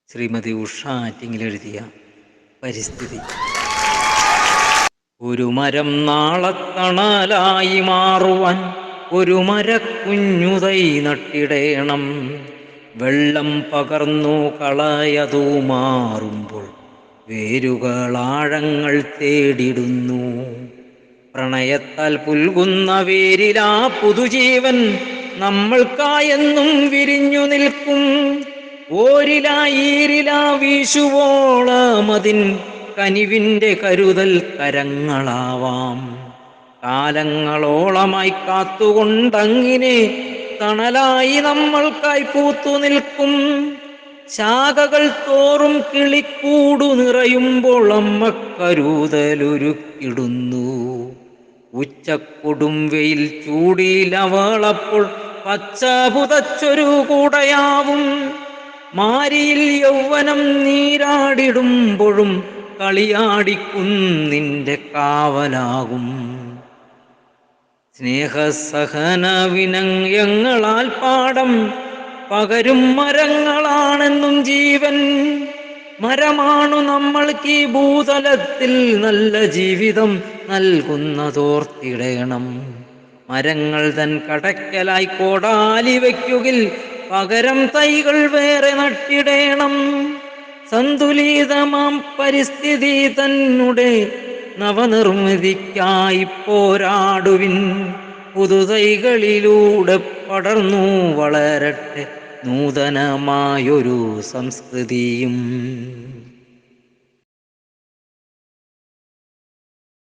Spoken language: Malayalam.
ശ്രീമതി ഉഷ ആറ്റിങ്ങിൽ എഴുതിയ പരിസ്ഥിതി. ഒരു മരം നാളത്തണലായി മാറുവാൻ ഒരു മരക്കുഞ്ഞുതൈ നട്ടിടേണം. വെള്ളം പകർന്നു കളയതു മാറുമ്പോൾ വേരുകളാഴങ്ങൾ തേടിടുന്നു. പ്രണയത്താൽ പുൽകുന്ന വേരിലാ പുതുജീവൻ നമ്മൾക്കായെന്നും വിരിഞ്ഞു നിൽക്കും. ഓരിലാ ഈരിലാ വീശുവോളമതിൻ കനിവിൻ്റെ കരുതൽ കരങ്ങളാവാം. കാലങ്ങളോളമായി കാത്തുകൊണ്ടങ്ങിനെ തണലായി നമ്മൾക്കായി പൂത്തു നിൽക്കും. ശാഖകൾ തോറും കിളിക്കൂടു നിറയുമ്പോൾ അമ്മ കരുതലൊരുക്കിടുന്നു. ഉച്ചക്കൊടും വെയിൽ ചൂടിലവളപ്പോൾ പച്ച പുതച്ചൊരു കൂടയാവും. മാരിയിൽ യൗവനം നീരാടിടുമ്പോഴും കളിയാടിക്കുന്നിൻ്റെ കാവലാകും. സ്നേഹസഹന വിനയങ്ങളാൽ പാടം പകരും മരങ്ങളാണെന്നും ജീവൻ. മരമാണു നമ്മൾക്ക് ഈ ഭൂതലത്തിൽ നല്ല ജീവിതം നൽകുന്നതോർത്തിടേണം. മരങ്ങൾ തൻ കടയ്ക്കലായി കോടാലി വയ്ക്കുകിൽ പകരം തൈകൾ വേറെ നട്ടിടേണം. സന്തുലിതമാം പരിസ്ഥിതി തന്നെ നവനിർമ്മിതിക്കായി പോരാടുവിൻ. പുതുതൈകളിലൂടെ പടർന്നു വളരട്ടെ നൂതനമായൊരു സംസ്കൃതിയും.